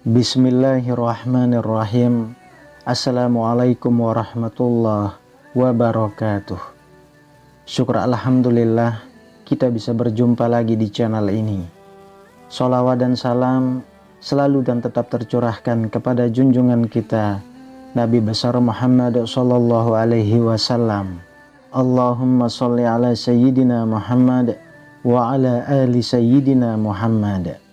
Bismillahirrahmanirrahim. Assalamualaikum warahmatullahi wabarakatuh. Syukur alhamdulillah kita bisa berjumpa lagi di channel ini. Sholawat dan salam selalu dan tetap tercurahkan kepada junjungan kita Nabi besar Muhammad sallallahu alaihi wasallam. Allahumma sholli ala sayyidina Muhammad wa ala ali sayyidina Muhammad.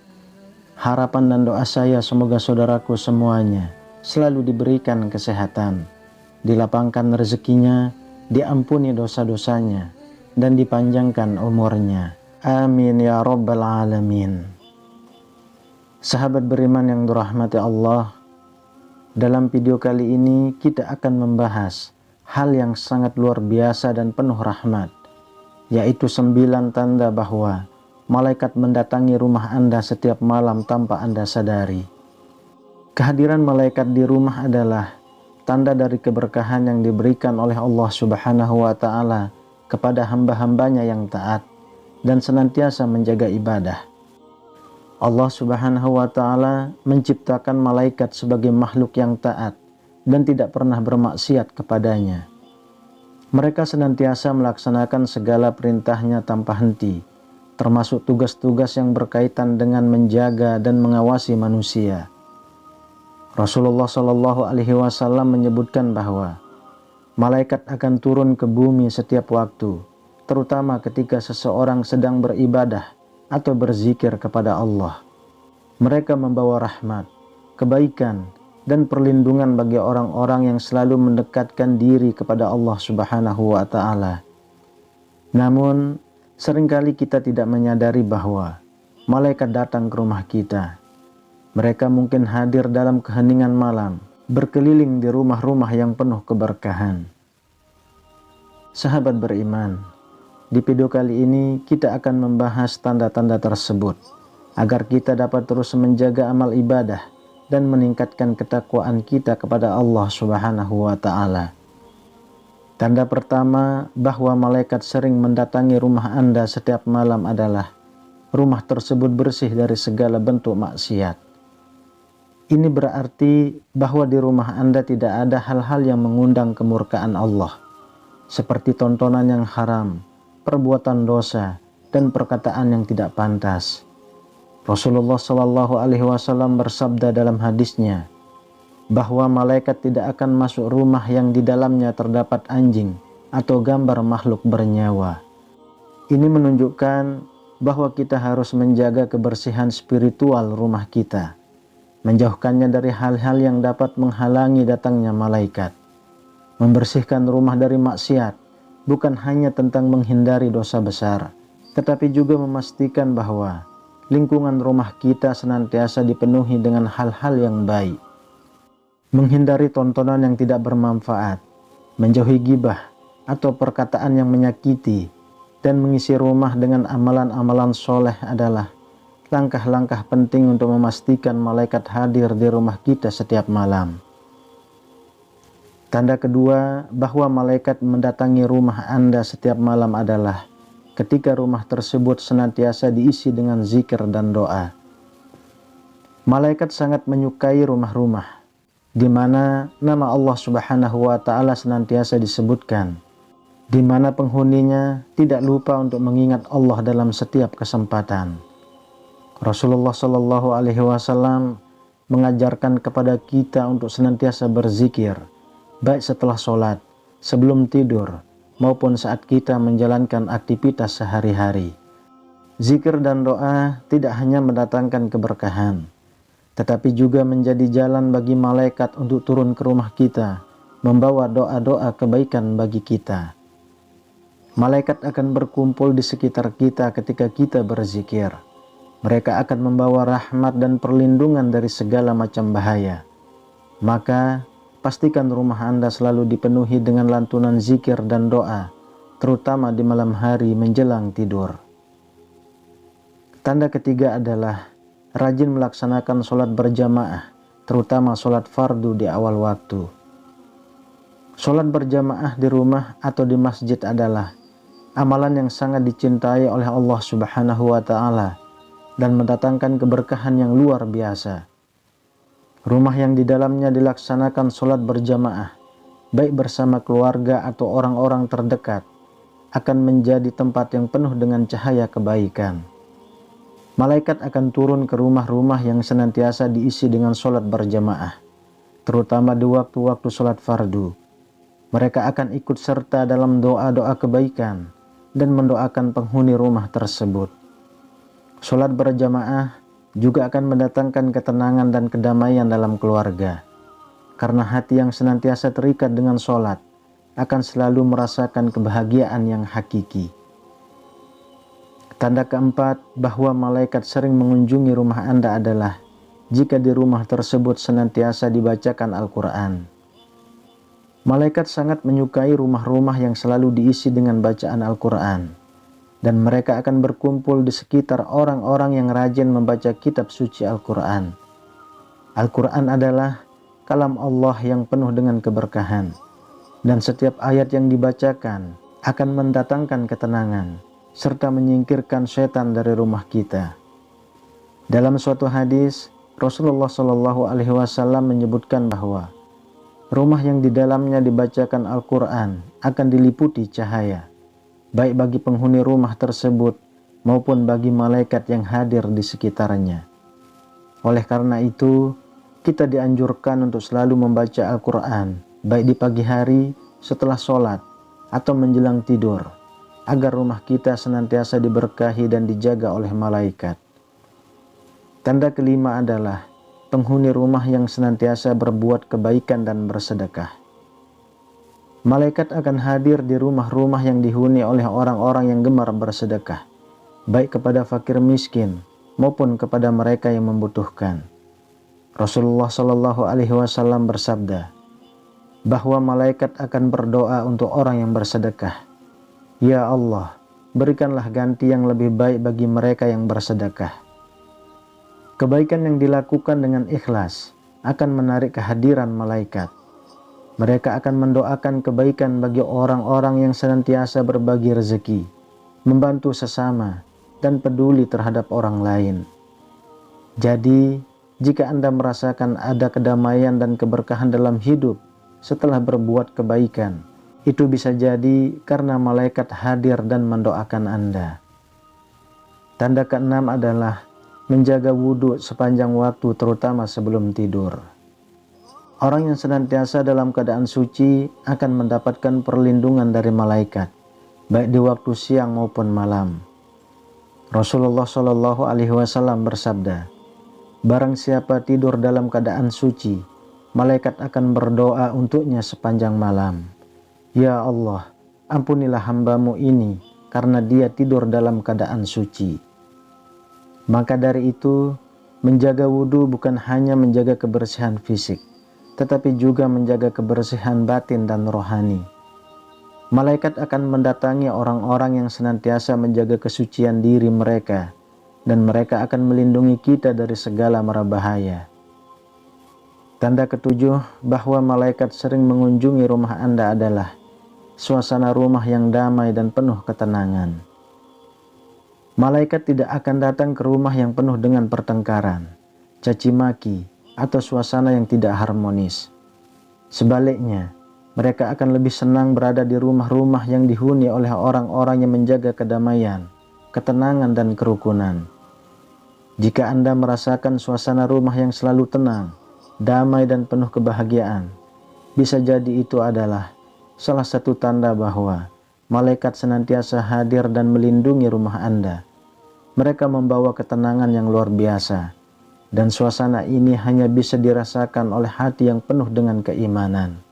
Harapan dan doa saya semoga saudaraku semuanya selalu diberikan kesehatan, dilapangkan rezekinya, diampuni dosa-dosanya, dan dipanjangkan umurnya. Amin ya rabbal alamin. Sahabat beriman yang dirahmati Allah, dalam video kali ini kita akan membahas hal yang sangat luar biasa dan penuh rahmat, yaitu 9 tanda bahwa malaikat mendatangi rumah Anda setiap malam tanpa Anda sadari. Kehadiran malaikat di rumah adalah tanda dari keberkahan yang diberikan oleh Allah Subhanahu wa Ta'ala kepada hamba-hambanya yang taat dan senantiasa menjaga ibadah. Allah Subhanahu wa Ta'ala menciptakan malaikat sebagai makhluk yang taat dan tidak pernah bermaksiat kepadanya. Mereka senantiasa melaksanakan segala perintahnya tanpa henti, termasuk tugas-tugas yang berkaitan dengan menjaga dan mengawasi manusia. Rasulullah Shallallahu Alaihi Wasallam menyebutkan bahwa malaikat akan turun ke bumi setiap waktu, terutama ketika seseorang sedang beribadah atau berzikir kepada Allah. Mereka membawa rahmat, kebaikan, dan perlindungan bagi orang-orang yang selalu mendekatkan diri kepada Allah Subhanahu wa Ta'ala. Namun, seringkali kita tidak menyadari bahwa malaikat datang ke rumah kita. Mereka mungkin hadir dalam keheningan malam, berkeliling di rumah-rumah yang penuh keberkahan. Sahabat beriman, di video kali ini kita akan membahas tanda-tanda tersebut, agar kita dapat terus menjaga amal ibadah dan meningkatkan ketakwaan kita kepada Allah Subhanahu wa Ta'ala. Tanda pertama bahwa malaikat sering mendatangi rumah Anda setiap malam adalah rumah tersebut bersih dari segala bentuk maksiat. Ini berarti bahwa di rumah Anda tidak ada hal-hal yang mengundang kemurkaan Allah, seperti tontonan yang haram, perbuatan dosa, dan perkataan yang tidak pantas. Rasulullah Shallallahu Alaihi Wasallam bersabda dalam hadisnya, bahwa malaikat tidak akan masuk rumah yang di dalamnya terdapat anjing atau gambar makhluk bernyawa. Ini menunjukkan bahwa kita harus menjaga kebersihan spiritual rumah kita, menjauhkannya dari hal-hal yang dapat menghalangi datangnya malaikat. Membersihkan rumah dari maksiat bukan hanya tentang menghindari dosa besar, tetapi juga memastikan bahwa lingkungan rumah kita senantiasa dipenuhi dengan hal-hal yang baik. Menghindari tontonan yang tidak bermanfaat, menjauhi gibah atau perkataan yang menyakiti, dan mengisi rumah dengan amalan-amalan soleh adalah langkah-langkah penting untuk memastikan malaikat hadir di rumah kita setiap malam. Tanda kedua bahwa malaikat mendatangi rumah Anda setiap malam adalah ketika rumah tersebut senantiasa diisi dengan zikir dan doa. Malaikat sangat menyukai rumah-rumah di mana nama Allah Subhanahu wa Ta'ala senantiasa disebutkan, di mana penghuninya tidak lupa untuk mengingat Allah dalam setiap kesempatan. Rasulullah Shallallahu Alaihi Wasallam mengajarkan kepada kita untuk senantiasa berzikir, baik setelah sholat, sebelum tidur, maupun saat kita menjalankan aktivitas sehari-hari. Zikir dan doa tidak hanya mendatangkan keberkahan, tetapi juga menjadi jalan bagi malaikat untuk turun ke rumah kita, membawa doa-doa kebaikan bagi kita. Malaikat akan berkumpul di sekitar kita ketika kita berzikir. Mereka akan membawa rahmat dan perlindungan dari segala macam bahaya. Maka, pastikan rumah Anda selalu dipenuhi dengan lantunan zikir dan doa, terutama di malam hari menjelang tidur. Tanda ketiga adalah rajin melaksanakan sholat berjamaah, terutama sholat fardu di awal waktu. Sholat berjamaah di rumah atau di masjid adalah amalan yang sangat dicintai oleh Allah Subhanahu wa Ta'ala dan mendatangkan keberkahan yang luar biasa. Rumah yang di dalamnya dilaksanakan sholat berjamaah, baik bersama keluarga atau orang-orang terdekat, akan menjadi tempat yang penuh dengan cahaya kebaikan. Malaikat akan turun ke rumah-rumah yang senantiasa diisi dengan sholat berjamaah, terutama di waktu-waktu sholat fardu. Mereka akan ikut serta dalam doa-doa kebaikan dan mendoakan penghuni rumah tersebut. Sholat berjamaah juga akan mendatangkan ketenangan dan kedamaian dalam keluarga, karena hati yang senantiasa terikat dengan sholat akan selalu merasakan kebahagiaan yang hakiki. Tanda keempat bahwa malaikat sering mengunjungi rumah Anda adalah jika di rumah tersebut senantiasa dibacakan Al-Quran. Malaikat sangat menyukai rumah-rumah yang selalu diisi dengan bacaan Al-Quran, dan mereka akan berkumpul di sekitar orang-orang yang rajin membaca kitab suci Al-Quran. Al-Quran adalah kalam Allah yang penuh dengan keberkahan, dan setiap ayat yang dibacakan akan mendatangkan ketenangan serta menyingkirkan setan dari rumah kita. Dalam suatu hadis, Rasulullah Shallallahu Alaihi Wasallam menyebutkan bahwa rumah yang di dalamnya dibacakan Al-Quran akan diliputi cahaya, baik bagi penghuni rumah tersebut maupun bagi malaikat yang hadir di sekitarnya. Oleh karena itu, kita dianjurkan untuk selalu membaca Al-Quran, baik di pagi hari, setelah sholat, atau menjelang tidur, agar rumah kita senantiasa diberkahi dan dijaga oleh malaikat. Tanda kelima adalah penghuni rumah yang senantiasa berbuat kebaikan dan bersedekah. Malaikat akan hadir di rumah-rumah yang dihuni oleh orang-orang yang gemar bersedekah, baik kepada fakir miskin maupun kepada mereka yang membutuhkan. Rasulullah Shallallahu Alaihi Wasallam bersabda bahwa malaikat akan berdoa untuk orang yang bersedekah. Ya Allah, berikanlah ganti yang lebih baik bagi mereka yang bersedekah. Kebaikan yang dilakukan dengan ikhlas akan menarik kehadiran malaikat. Mereka akan mendoakan kebaikan bagi orang-orang yang senantiasa berbagi rezeki, membantu sesama, dan peduli terhadap orang lain. Jadi, jika Anda merasakan ada kedamaian dan keberkahan dalam hidup setelah berbuat kebaikan, itu bisa jadi karena malaikat hadir dan mendoakan Anda. Tanda keenam adalah menjaga wudhu sepanjang waktu, terutama sebelum tidur. Orang yang senantiasa dalam keadaan suci akan mendapatkan perlindungan dari malaikat, baik di waktu siang maupun malam. Rasulullah Shallallahu Alaihi Wasallam bersabda, barang siapa tidur dalam keadaan suci, malaikat akan berdoa untuknya sepanjang malam. Ya Allah, ampunilah hambamu ini karena dia tidur dalam keadaan suci. Maka dari itu, menjaga wudhu bukan hanya menjaga kebersihan fisik, tetapi juga menjaga kebersihan batin dan rohani. Malaikat akan mendatangi orang-orang yang senantiasa menjaga kesucian diri mereka, dan mereka akan melindungi kita dari segala mara bahaya. Tanda ketujuh bahwa malaikat sering mengunjungi rumah Anda adalah suasana rumah yang damai dan penuh ketenangan. Malaikat tidak akan datang ke rumah yang penuh dengan pertengkaran, caci maki, atau suasana yang tidak harmonis. Sebaliknya, mereka akan lebih senang berada di rumah-rumah yang dihuni oleh orang-orang yang menjaga kedamaian, ketenangan, dan kerukunan. Jika Anda merasakan suasana rumah yang selalu tenang, damai, dan penuh kebahagiaan, bisa jadi itu adalah salah satu tanda bahwa malaikat senantiasa hadir dan melindungi rumah Anda. Mereka membawa ketenangan yang luar biasa, dan suasana ini hanya bisa dirasakan oleh hati yang penuh dengan keimanan.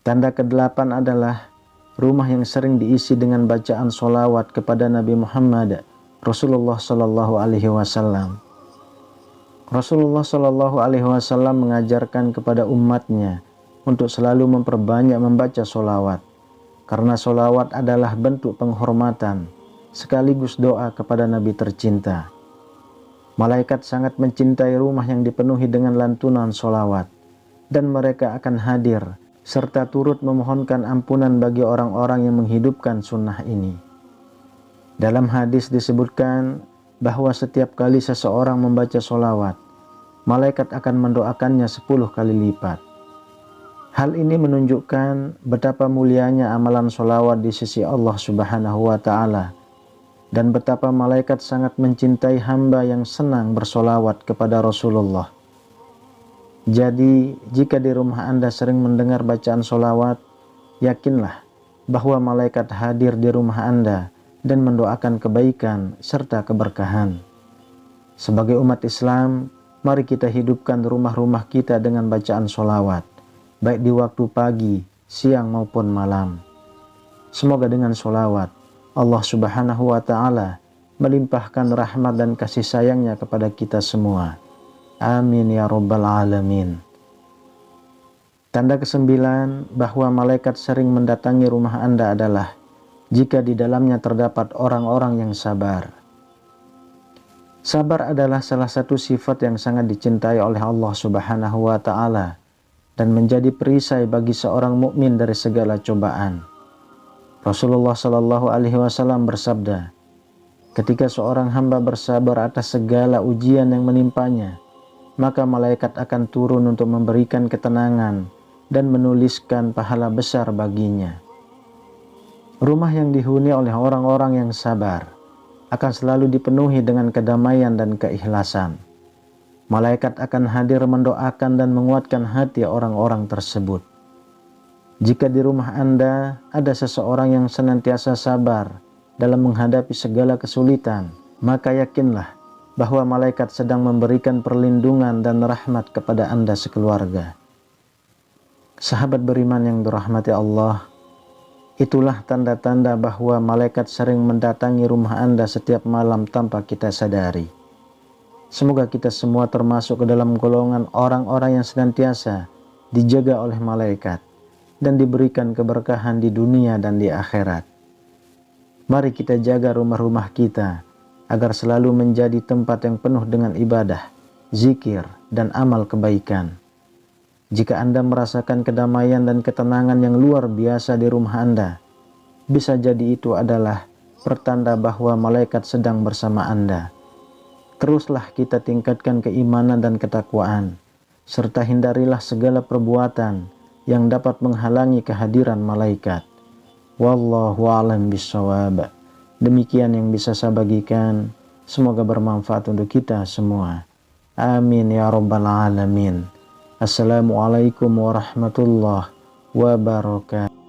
Tanda kedelapan adalah rumah yang sering diisi dengan bacaan sholawat kepada Nabi Muhammad Rasulullah Shallallahu Alaihi Wasallam. Rasulullah Shallallahu Alaihi Wasallam mengajarkan kepada umatnya untuk selalu memperbanyak membaca sholawat. karena sholawat adalah bentuk penghormatan sekaligus doa kepada Nabi tercinta. Malaikat sangat mencintai rumah yang dipenuhi dengan lantunan sholawat, dan mereka akan hadir serta turut memohonkan ampunan bagi orang-orang yang menghidupkan sunnah ini. Dalam hadis disebutkan bahwa setiap kali seseorang membaca sholawat, malaikat akan mendoakannya 10 kali lipat. Hal ini menunjukkan betapa mulianya amalan sholawat di sisi Allah Subhanahu wa Ta'ala, dan betapa malaikat sangat mencintai hamba yang senang bersolawat kepada Rasulullah. Jadi, jika di rumah Anda sering mendengar bacaan solawat, yakinlah bahwa malaikat hadir di rumah Anda dan mendoakan kebaikan serta keberkahan. Sebagai umat Islam, mari kita hidupkan rumah-rumah kita dengan bacaan solawat, baik di waktu pagi, siang maupun malam. Semoga dengan solawat, Allah Subhanahu wa Ta'ala melimpahkan rahmat dan kasih sayangnya kepada kita semua. Amin ya Rabbal Alamin. Tanda kesembilan bahwa malaikat sering mendatangi rumah Anda adalah jika di dalamnya terdapat orang-orang yang sabar. Sabar adalah salah satu sifat yang sangat dicintai oleh Allah Subhanahu wa Ta'ala dan menjadi perisai bagi seorang mukmin dari segala cobaan. Rasulullah Shallallahu Alaihi Wasallam bersabda, ketika seorang hamba bersabar atas segala ujian yang menimpanya, maka malaikat akan turun untuk memberikan ketenangan dan menuliskan pahala besar baginya. Rumah yang dihuni oleh orang-orang yang sabar akan selalu dipenuhi dengan kedamaian dan keikhlasan. Malaikat akan hadir mendoakan dan menguatkan hati orang-orang tersebut. Jika di rumah Anda ada seseorang yang senantiasa sabar dalam menghadapi segala kesulitan, maka yakinlah bahwa malaikat sedang memberikan perlindungan dan rahmat kepada Anda sekeluarga. Sahabat beriman yang dirahmati Allah, itulah tanda-tanda bahwa malaikat sering mendatangi rumah Anda setiap malam tanpa kita sadari. Semoga kita semua termasuk ke dalam golongan orang-orang yang senantiasa dijaga oleh malaikat dan diberikan keberkahan di dunia dan di akhirat. Mari kita jaga rumah-rumah kita agar selalu menjadi tempat yang penuh dengan ibadah, zikir, dan amal kebaikan. Jika Anda merasakan kedamaian dan ketenangan yang luar biasa di rumah Anda, bisa jadi itu adalah pertanda bahwa malaikat sedang bersama Anda. Teruslah kita tingkatkan keimanan dan ketakwaan, serta hindarilah segala perbuatan yang dapat menghalangi kehadiran malaikat. Wallahu a'lam bishawab. Demikian yang bisa saya bagikan. Semoga bermanfaat untuk kita semua. Amin ya Rabbal Alamin. Assalamualaikum warahmatullahi wabarakatuh.